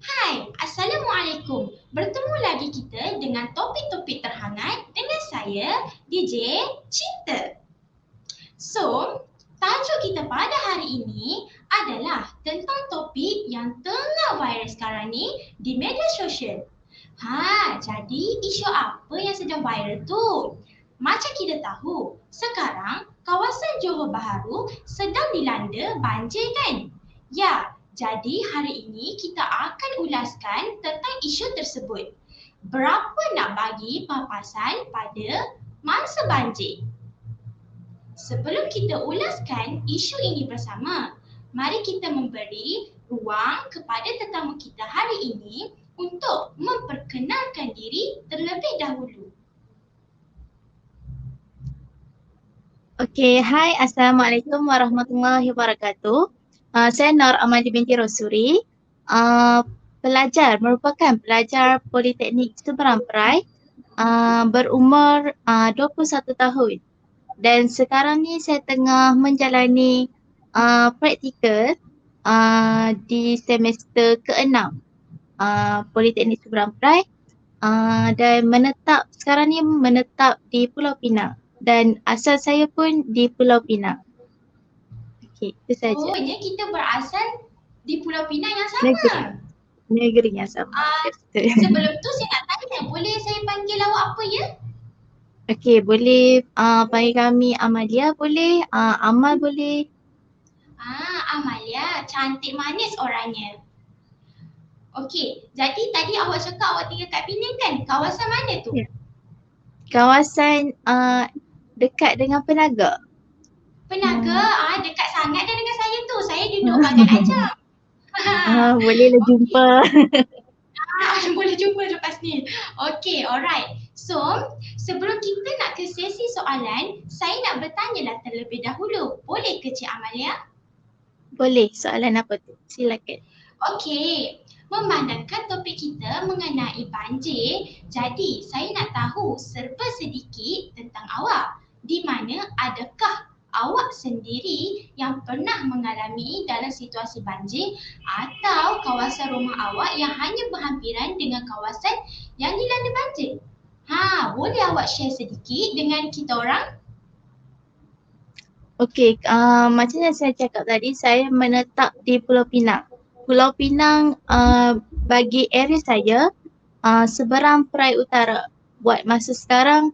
Hai, Assalamualaikum. Bertemu lagi kita dengan topik-topik terhangat dengan saya, DJ Cinta. So, tajuk kita pada hari ini adalah tentang topik yang tengah viral sekarang ni di media sosial. Jadi isu apa yang sedang viral tu? Macam kita tahu, sekarang kawasan Johor Bahru sedang dilanda banjir kan? Ya, jadi hari ini kita akan ulaskan tentang isu tersebut. Berapa nak bagi papasan pada masa banjir? Sebelum kita ulaskan isu ini bersama, mari kita memberi ruang kepada tetamu kita hari ini untuk memperkenalkan diri terlebih dahulu. Okey, hai, Assalamualaikum warahmatullahi wabarakatuh. Saya Nur Amadi binti Rosuri. Merupakan pelajar Politeknik Seberang Perai, berumur 21 tahun. Dan sekarang ni saya tengah menjalani praktikal di semester ke-6 Politeknik Seberang Perai, dan sekarang ni menetap di Pulau Pinang. Dan asal saya pun di Pulau Pinang. Okey, itu saja. Oh, ya kita berasal di Pulau Pinang yang sama. Negeri yang sama. Sebelum tu saya nak tanya, boleh saya panggil awak apa ya? Okey, boleh panggil kami Amalia boleh, Amal boleh. Amalia, cantik manis orangnya. Okey, jadi tadi awak cakap awak tinggal kat Penang kan? Kawasan mana tu? Ya. Kawasan dekat dengan Penaga. Penaga, dekat sangat dah dengan saya tu. Saya duduk Bagan Ajam. Bolehlah jumpa. Boleh jumpa lepas ni. Okey, alright. So, sebelum kita nak ke sesi soalan, saya nak bertanya lah terlebih dahulu. Boleh ke Cik Amalia? Boleh, soalan apa tu? Silakan. Okey, memandangkan topik kita mengenai banjir, jadi saya nak tahu serba sedikit tentang awak. Di mana adakah awak sendiri yang pernah mengalami dalam situasi banjir atau kawasan rumah awak yang hanya berhampiran dengan kawasan yang dilanda banjir? Boleh awak share sedikit dengan kita orang? Okey, macam yang saya cakap tadi, saya menetap di Pulau Pinang. Pulau Pinang bagi area saya seberang Perai Utara. Buat masa sekarang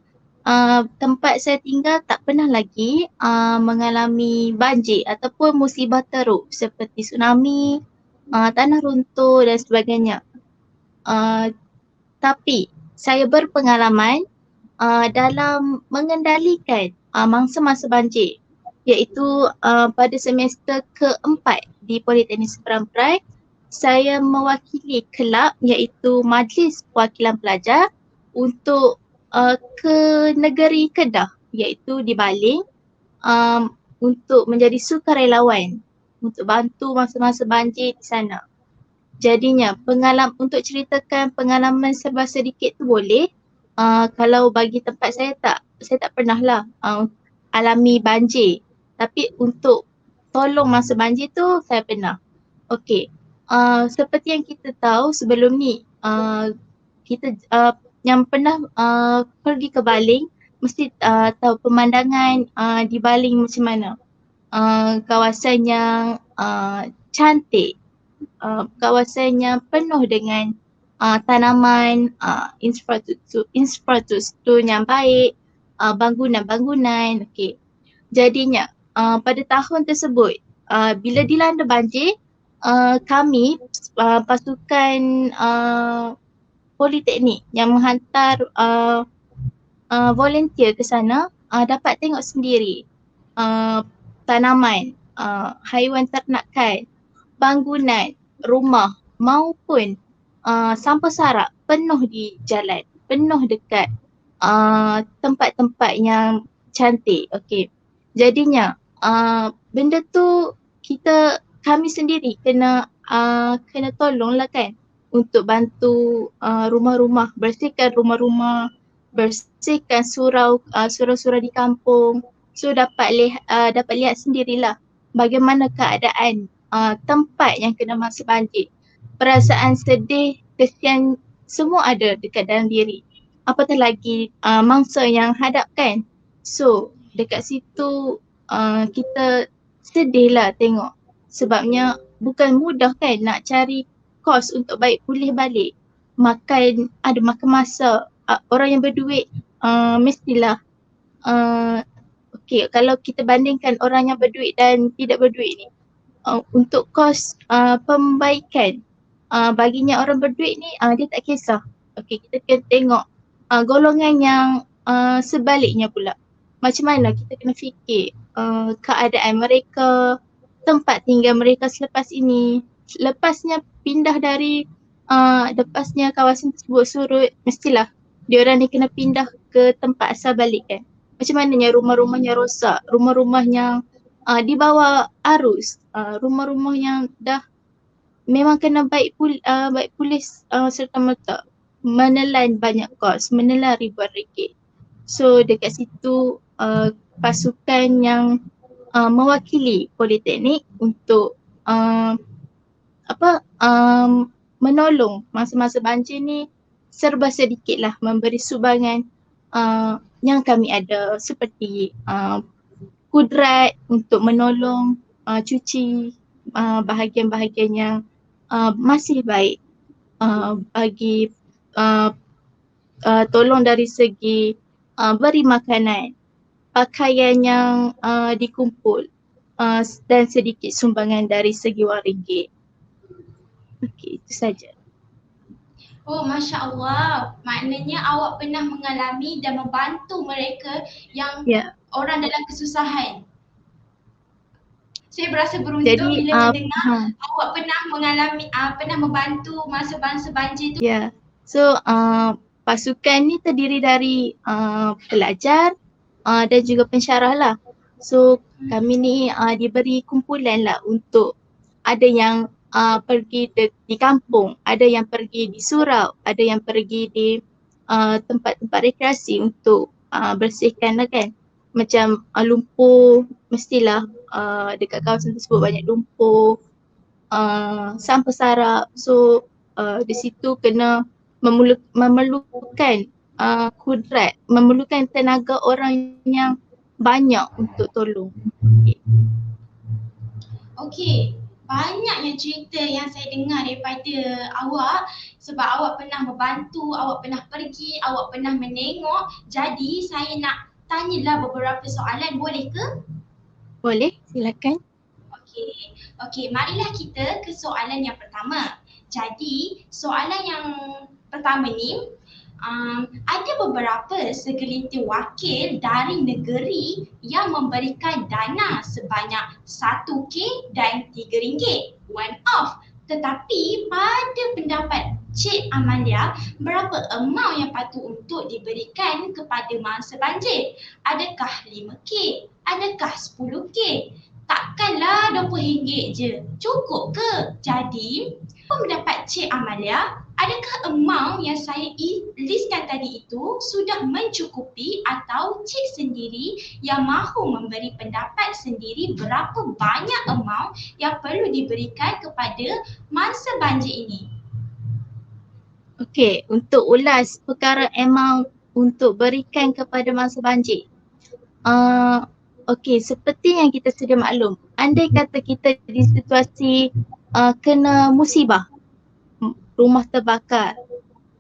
tempat saya tinggal tak pernah lagi mengalami banjir ataupun musibah teruk seperti tsunami, tanah runtuh dan sebagainya. Tapi saya berpengalaman dalam mengendalikan mangsa-mangsa banjir, iaitu pada semester ke-4 di Politeknik Seberang Perai, saya mewakili kelab iaitu Majlis Perwakilan Pelajar untuk ke negeri Kedah, iaitu di Baling, untuk menjadi sukarelawan untuk bantu masa-masa banjir di sana. Jadinya untuk ceritakan pengalaman serba sedikit tu boleh. Kalau bagi tempat saya tak pernah lah alami banjir. Tapi untuk tolong masa banjir tu saya pernah. Okey, seperti yang kita tahu sebelum ni, kita yang pernah pergi ke Baling mesti tahu pemandangan di Baling macam mana. Kawasan yang cantik, kawasan yang penuh dengan tanaman, infrastruktur yang baik, bangunan-bangunan. Okey. Jadinya pada tahun tersebut bila dilanda banjir, kami pasukan Politeknik yang menghantar volunteer ke sana dapat tengok sendiri tanaman, haiwan ternakan, bangunan, rumah maupun sampah sarap penuh di jalan, penuh dekat tempat-tempat yang cantik. Okey. Jadinya benda tu kami sendiri kena tolonglah kan untuk bantu rumah-rumah, bersihkan rumah-rumah, bersihkan surau-surau di kampung. So dapat lihat sendirilah bagaimana keadaan tempat yang kena masa banjir. perasaan sedih, kesian semua ada dekat dalam diri. Apatah lagi mangsa yang hadapkan. So dekat situ kita sedih lah tengok. Sebabnya bukan mudah kan nak cari kos untuk baik pulih balik. Makan masa. Orang yang berduit mestilah okey, kalau kita bandingkan orang yang berduit dan tidak berduit ni, untuk kos pembaikan, baginya orang berduit ni dia tak kisah. Okey, kita kena tengok golongan yang sebaliknya pula. Macam mana kita kena fikir keadaan mereka, tempat tinggal mereka selepas ini. Lepasnya pindah dari lepasnya kawasan tersebut surut, mestilah diorang ni kena pindah ke tempat asal balik kan. Macam mananya rumah-rumahnya rosak, rumah-rumah yang di bawah arus, rumah-rumah yang dah memang kena baik pulih serta-merta, menelan banyak kos, menelan ribuan ringgit. So dekat situ pasukan yang mewakili politeknik untuk menolong masa-masa banjir ni serba sedikit lah memberi sumbangan yang kami ada, seperti kudrat untuk menolong cuci bahagian-bahagian yang masih baik, bagi tolong dari segi beri makanan, pakaian yang dikumpul, dan sedikit sumbangan dari segi wang ringgit. Okey, itu saja. Oh, Masya Allah. Maknanya awak pernah mengalami dan membantu mereka yang orang dalam kesusahan. Saya berasa beruntung Jadi, bila mendengar awak pernah mengalami, pernah membantu masa banjir tu. Ya, so pasukan ni terdiri dari pelajar dan juga pensyarah lah. So kami ni diberi kumpulan lah untuk ada yang pergi di kampung, ada yang pergi di surau, ada yang pergi di tempat-tempat rekreasi untuk bersihkan lah kan. Macam lumpur, mestilah dekat kawasan tersebut banyak lumpur, sampah sarap. So di situ kena memerlukan kudrat, memerlukan tenaga orang yang banyak untuk tolong. Okey, banyaknya cerita yang saya dengar daripada awak sebab awak pernah membantu, awak pernah pergi, awak pernah menengok. Jadi saya nak tanyalah beberapa soalan, boleh ke? Boleh, silakan. Okey, marilah kita ke soalan yang pertama. Jadi, soalan yang pertama ni, ada beberapa segelintir wakil dari negeri yang memberikan dana sebanyak RM1 dan RM3, one off. Tetapi pada pendapat Cik Amalia, berapa amount yang patut untuk diberikan kepada mangsa banjir? Adakah RM5? Adakah RM10? Takkanlah RM20 je. Cukup ke? Jadi, pendapat Cik Amalia, adakah amount yang saya listkan tadi itu sudah mencukupi atau Cik sendiri yang mahu memberi pendapat sendiri berapa banyak amount yang perlu diberikan kepada mangsa banjir ini? Okey, untuk ulas perkara amount untuk berikan kepada mangsa banjir. Okey, seperti yang kita sedia maklum, andai kata kita di situasi kena musibah, rumah terbakar,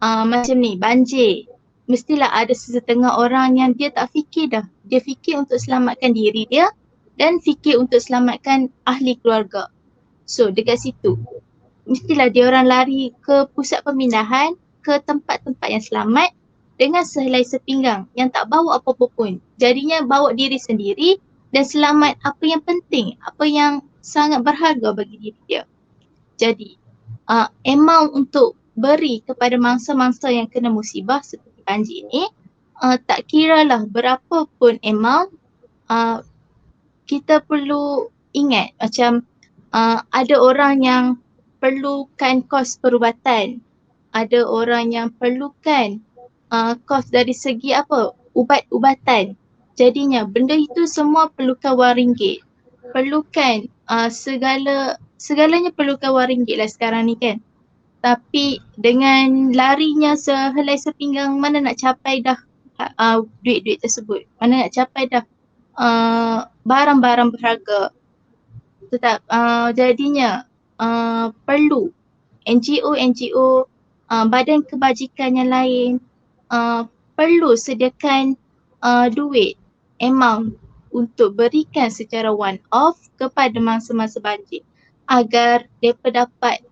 macam ni, banjir, mestilah ada sesetengah orang yang dia tak fikir dah. Dia fikir untuk selamatkan diri dia dan fikir untuk selamatkan ahli keluarga. So dekat situ, mestilah dia orang lari ke pusat pemindahan, ke tempat-tempat yang selamat dengan sehelai sepinggang yang tak bawa apa-apa pun. Jadinya bawa diri sendiri dan selamat apa yang penting, apa yang sangat berharga bagi diri dia. Jadi amount untuk beri kepada mangsa-mangsa yang kena musibah seperti banjir ini, tak kiralah berapa pun amount, kita perlu ingat macam ada orang yang perlukan kos perubatan, ada orang yang perlukan kos dari segi ubat-ubatan. Jadinya benda itu semua perlukan wang ringgit, perlukan segalanya perlukan wang ringgit lah sekarang ni kan. Tapi dengan larinya sehelai sepinggang, mana nak capai dah duit-duit tersebut, mana nak capai dah barang-barang berharga. Jadinya perlu NGO badan kebajikan yang lain perlu sediakan duit amount untuk berikan secara one off kepada mangsa-mangsa banjir agar mereka dapat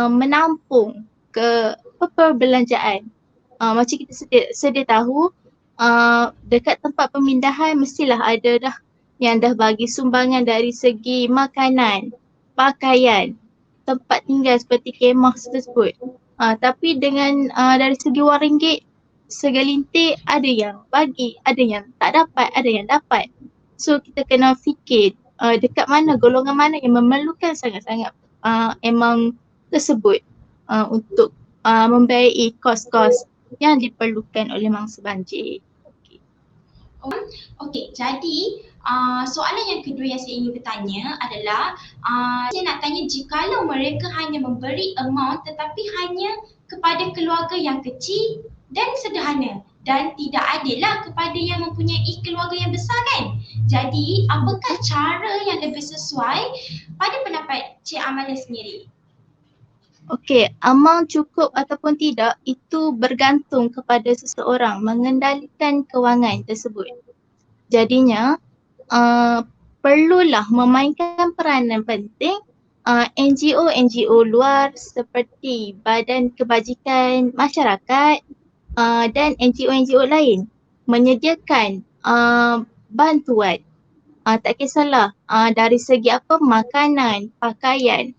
menampung ke perbelanjaan. Macam kita sedia tahu dekat tempat pemindahan mestilah ada dah yang dah bagi sumbangan dari segi makanan, pakaian, tempat tinggal seperti kemah tersebut. Tapi dengan dari segi wang ringgit, segelintir ada yang bagi, ada yang tak dapat, ada yang dapat. So kita kena fikir dekat mana, golongan mana yang memerlukan sangat-sangat amount tersebut untuk membiayai kos-kos yang diperlukan oleh mangsa banjir. Okey, jadi soalan yang kedua yang saya ingin bertanya adalah saya nak tanya, jikalau mereka hanya memberi amount tetapi hanya kepada keluarga yang kecil dan sederhana dan tidak adil lah kepada yang mempunyai keluarga yang besar kan? Jadi apakah cara yang lebih sesuai pada pendapat Cik Amalia sendiri? Okey, amount cukup ataupun tidak itu bergantung kepada seseorang mengendalikan kewangan tersebut. Jadinya perlulah memainkan peranan penting NGO luar seperti Badan Kebajikan Masyarakat dan NGO lain menyediakan bantuan. Tak kisahlah dari segi apa, makanan, pakaian,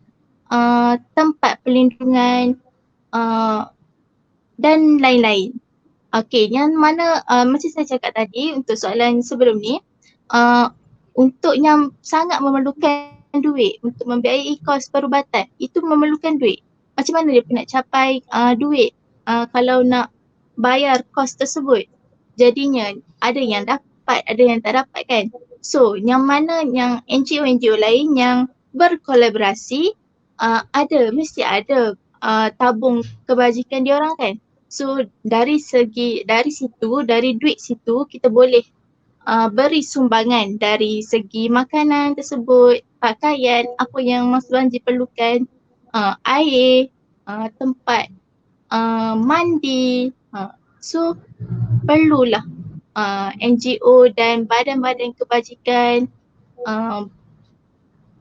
tempat perlindungan dan lain-lain. Okey, yang mana macam saya cakap tadi untuk soalan sebelum ni, untuk yang sangat memerlukan duit untuk membiayai kos perubatan, itu memerlukan duit. Macam mana dia nak capai duit kalau nak bayar kos tersebut? Jadinya ada yang dapat, ada yang tak dapat kan. So yang mana yang NGO lain yang berkolaborasi, mesti ada tabung kebajikan diorang kan. So dari duit situ kita boleh beri sumbangan dari segi makanan tersebut, pakaian, apa yang mangsa banjir perlukan, air, tempat mandi. So perlulah NGO dan badan-badan kebajikan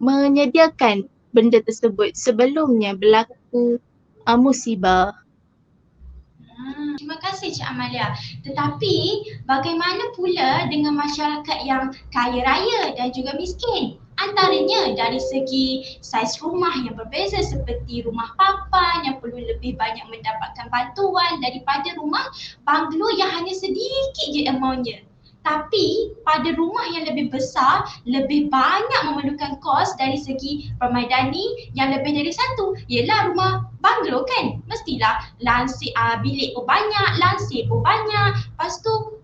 menyediakan benda tersebut sebelumnya berlaku musibah. Terima kasih Cik Amalia. Tetapi bagaimana pula dengan masyarakat yang kaya raya dan juga miskin? Antaranya dari segi saiz rumah yang berbeza seperti rumah papan yang perlu lebih banyak mendapatkan bantuan daripada rumah banglo yang hanya sedikit je amountnya. Tapi pada rumah yang lebih besar, lebih banyak memerlukan kos dari segi permaidani yang lebih dari satu. Yelah rumah banglo kan, mestilah bilik pun banyak, lansir pun banyak. Lepas tu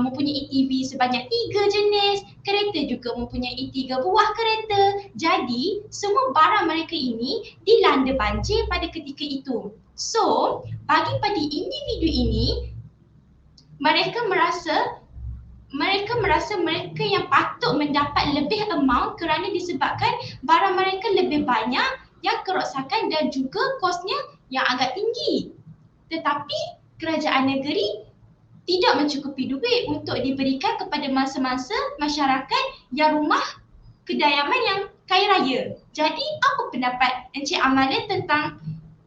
mempunyai TV sebanyak 3 jenis, kereta juga mempunyai 3 buah kereta. Jadi semua barang mereka ini dilanda banjir pada ketika itu. So bagi pada individu ini, mereka merasa mereka yang patut mendapat lebih amount kerana disebabkan barang mereka lebih banyak yang kerosakan dan juga kosnya yang agak tinggi. Tetapi kerajaan negeri tidak mencukupi duit untuk diberikan kepada masa-masa masyarakat yang rumah kediaman yang kaya raya. Jadi apa pendapat Encik Amalia tentang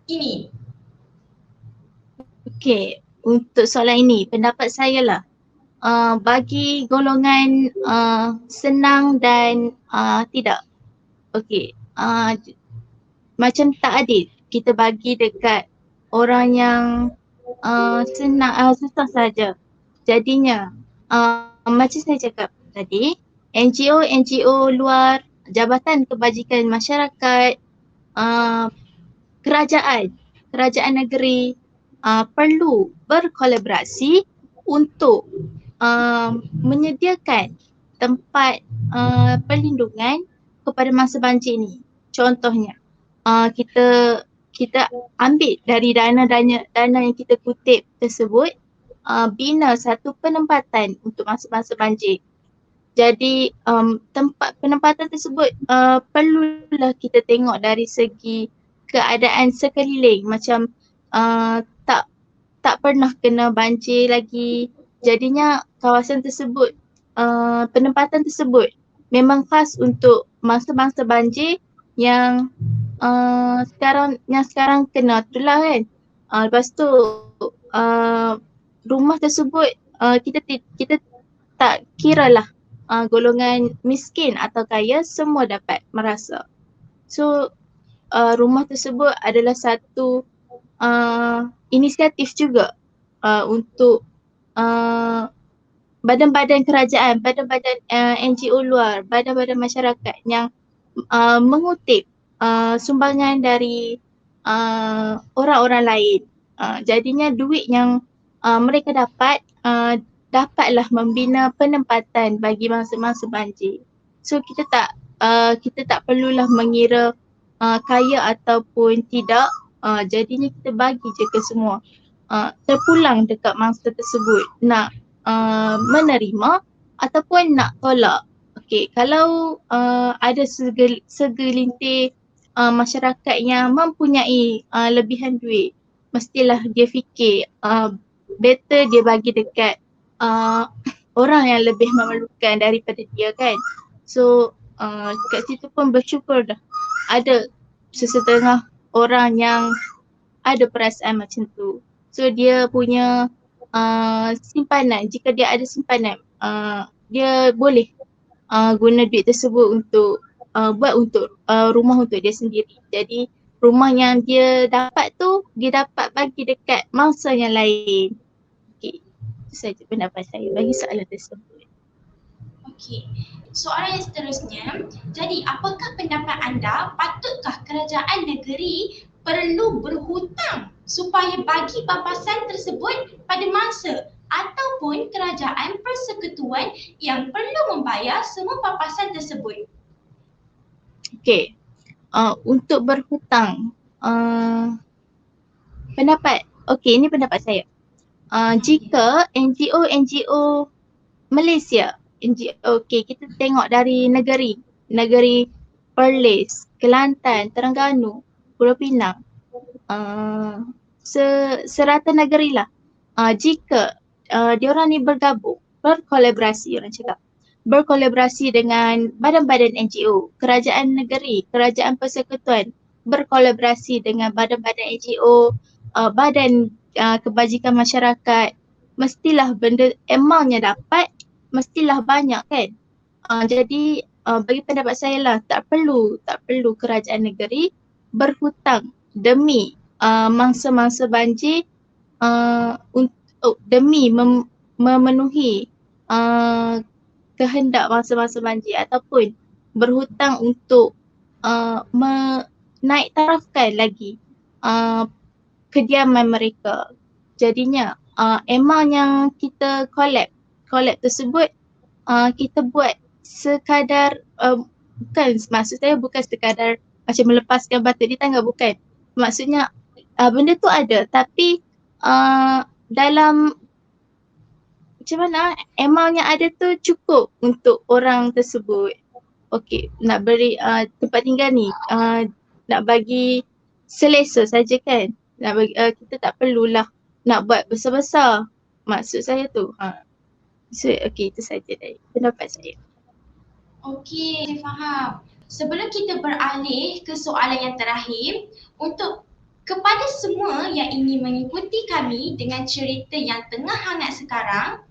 ini? Okey, untuk soalan ini pendapat saya lah, bagi golongan senang dan tidak. Okey, macam tak adil kita bagi dekat orang yang senang, susah saja. Jadinya macam saya cakap tadi, NGO luar, Jabatan Kebajikan Masyarakat, kerajaan negeri perlu berkolaborasi untuk menyediakan tempat perlindungan kepada mangsa banjir ni. Contohnya kita kita ambil dari dana yang kita kutip tersebut, bina satu penempatan untuk masa-masa banjir. Jadi tempat penempatan tersebut perlulah kita tengok dari segi keadaan sekeliling, macam tak pernah kena banjir lagi. Jadinya kawasan tersebut, penempatan tersebut memang khas untuk masa-masa banjir yang sekarang kena tu lah kan. Lepas tu rumah tersebut kita tak kira lah golongan miskin atau kaya, semua dapat merasa. So rumah tersebut adalah satu inisiatif juga untuk badan-badan kerajaan, badan-badan NGO luar, badan-badan masyarakat yang mengutip sumbangan dari orang-orang lain. Jadinya duit yang mereka dapatlah membina penempatan bagi masa-masa banjir. So kita tak perlulah mengira kaya ataupun tidak. Jadinya kita bagi je ke semua. Terpulang dekat mangsa tersebut nak menerima ataupun nak tolak. Okey, kalau ada segelintir masyarakat yang mempunyai lebihan duit, mestilah dia fikir better dia bagi dekat orang yang lebih memerlukan daripada dia kan. So kat situ pun bersyukur dah ada sesetengah orang yang ada perasaan macam tu. So dia punya simpanan, jika dia ada simpanan, dia boleh guna duit tersebut untuk buat untuk rumah untuk dia sendiri. Jadi rumah yang dia dapat tu, dia dapat bagi dekat mangsa yang lain. Okay, itu saja pendapat saya bagi soalan tersebut. Okey, soalan yang seterusnya, jadi apakah pendapat anda, patutkah kerajaan negeri perlu berhutang supaya bagi papasan tersebut pada mangsa, ataupun kerajaan persekutuan yang perlu membayar semua papasan tersebut? Okey, untuk berhutang, ini pendapat saya. Jika NGO Malaysia, kita tengok dari negeri Perlis, Kelantan, Terengganu, Pulau Pinang, serata negeri lah. Jika diorang ni berkolaborasi dengan badan-badan NGO, kerajaan negeri, kerajaan persekutuan, berkolaborasi dengan badan-badan NGO, badan kebajikan masyarakat, mestilah benda amountnya dapat, mestilah banyak kan. Jadi bagi pendapat saya lah, tak perlu kerajaan negeri berhutang demi mangsa-mangsa banjir, demi memenuhi kehendak masa-masa banjir, ataupun berhutang untuk naik tarafkan lagi kediaman mereka. Jadinya amount yang kita collect tersebut kita buat sekadar maksud saya bukan sekadar macam melepaskan batu di tangga, bukan. Maksudnya benda tu ada, tapi dalam macam mana amount yang ada tu cukup untuk orang tersebut. Okey, nak beri tempat tinggal ni nak bagi selesa saja kan. Nak bagi, kita tak perlulah nak buat besar-besar. Maksud saya tu. So okey, itu saja dari pendapat saya. Okey, saya faham. Sebelum kita beralih ke soalan yang terakhir, untuk kepada semua yang ingin mengikuti kami dengan cerita yang tengah hangat sekarang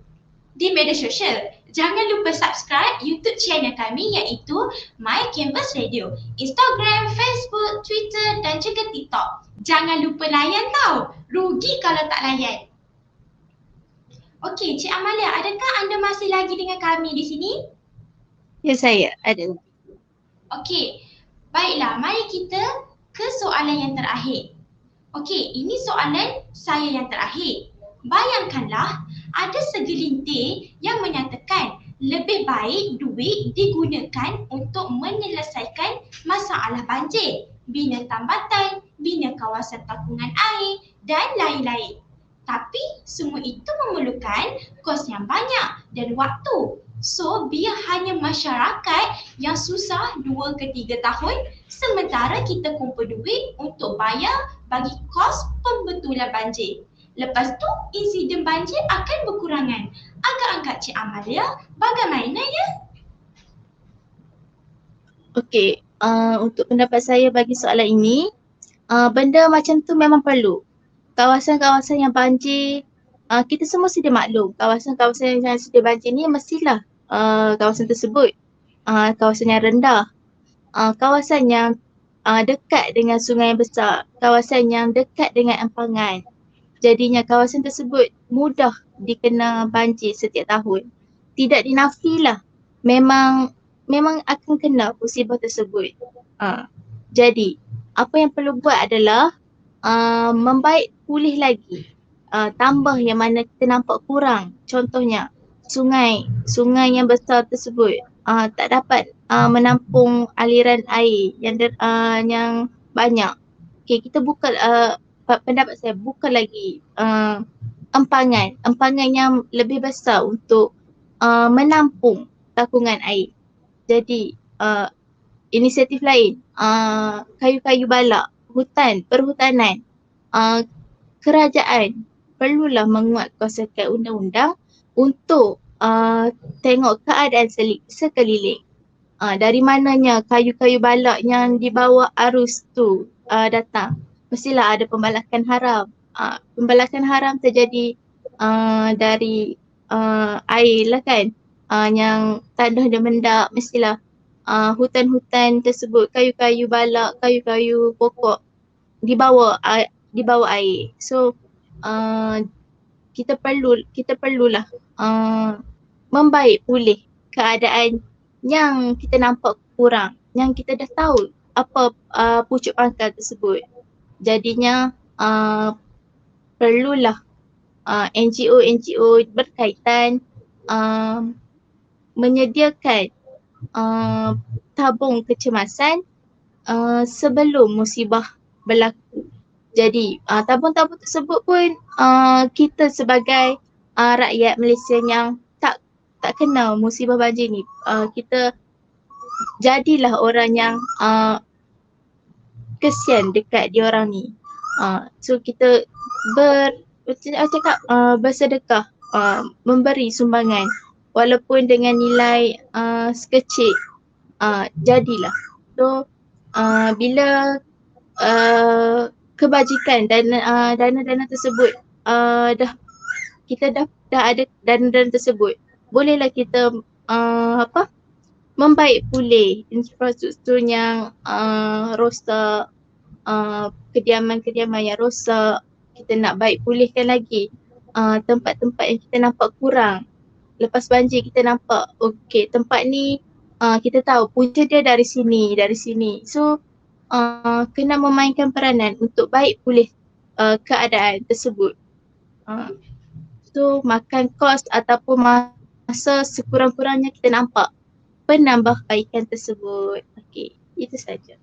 di media sosial, jangan lupa subscribe YouTube channel kami iaitu My Canvas Radio, Instagram, Facebook, Twitter dan juga TikTok. Jangan lupa layan tau, rugi kalau tak layan. Okey, Cik Amalia, adakah anda masih lagi dengan kami di sini? Ya, saya ada. Okey, baiklah, mari kita ke soalan yang terakhir. Okey, ini soalan saya yang terakhir. Bayangkanlah ada segelintir yang menyatakan lebih baik duit digunakan untuk menyelesaikan masalah banjir, bina tambatan bina kawasan tapungan air dan lain-lain. Tapi semua itu memerlukan kos yang banyak dan waktu. So, biar hanya masyarakat yang susah 2 ke 3 tahun, sementara kita kumpul duit untuk bayar bagi kos pembetulan banjir. Lepas tu, insiden banjir akan berkurangan. Agak-agak Cik Amalia, bagaimana ya? Okey, untuk pendapat saya bagi soalan ini, benda macam tu memang perlu. Kawasan-kawasan yang banjir, kita semua sedia maklum, kawasan-kawasan yang sedia banjir ni mestilah kawasan tersebut kawasan yang rendah, kawasan yang dekat dengan sungai yang besar, kawasan yang dekat dengan empangan. Jadinya kawasan tersebut mudah dikena banjir setiap tahun. Tidak dinafilah, memang akan kena musibah tersebut. Jadi apa yang perlu buat adalah membaik pulih lagi. Tambah yang mana kita nampak kurang. Contohnya sungai yang besar tersebut tak dapat menampung aliran air yang banyak. Okay, kita buka pendapat saya buka lagi empangan yang lebih besar untuk menampung tapungan air. Jadi inisiatif lain, kayu-kayu balak, perhutanan, kerajaan perlulah menguatkuasakan undang-undang untuk tengok keadaan sekeliling. Dari mananya kayu-kayu balak yang di bawah arus tu datang. Mestilah ada pembalakan haram. Pembalakan haram terjadi dari air lah kan. Yang tanah dia mendak, mestilah hutan-hutan tersebut, kayu-kayu balak, kayu-kayu pokok di bawah air. So kita perlulah membaik pulih keadaan yang kita nampak kurang, yang kita dah tahu apa pucuk pangkal tersebut. Jadinya perlulah NGO berkaitan menyediakan tabung kecemasan sebelum musibah berlaku. Jadi tabung-tabung tersebut pun kita sebagai rakyat Malaysia yang tak kena musibah banjir ni, kita jadilah orang yang kesian dekat diorang ni. So kita bersedekah, memberi sumbangan walaupun dengan nilai sekecil, jadilah. So bila kebajikan dana-dana tersebut kita dah ada dana-dana tersebut, bolehlah kita membaik pulih infrastruktur yang rosak, kediaman-kediaman yang rosak. Kita nak baik pulihkan lagi tempat-tempat yang kita nampak kurang. Lepas banjir kita nampak, okey, tempat ni kita tahu punca dia dari sini. So kena memainkan peranan untuk baik pulih keadaan tersebut. So makan kos ataupun masa sekurang-kurangnya kita nampak penambahbaikan tersebut. Okey, itu saja.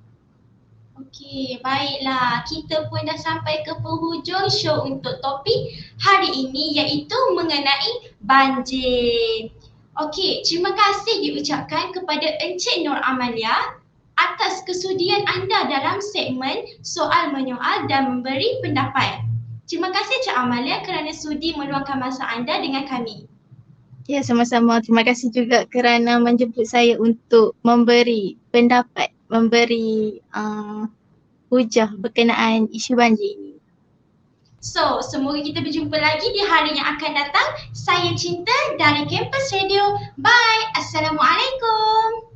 Okey, baiklah. Kita pun dah sampai ke penghujung show untuk topik hari ini iaitu mengenai banjir. Okey, terima kasih diucapkan kepada Encik Nur Amalia atas kesudian anda dalam segmen soal menyoal dan memberi pendapat. Terima kasih Cik Amalia kerana sudi meluangkan masa anda dengan kami. Ya, sama-sama. Terima kasih juga kerana menjemput saya untuk memberi pendapat, memberi hujah berkenaan isu banjir ini. So, semoga kita berjumpa lagi di hari yang akan datang. Saya Cinta dari Kampus Radio. Bye. Assalamualaikum.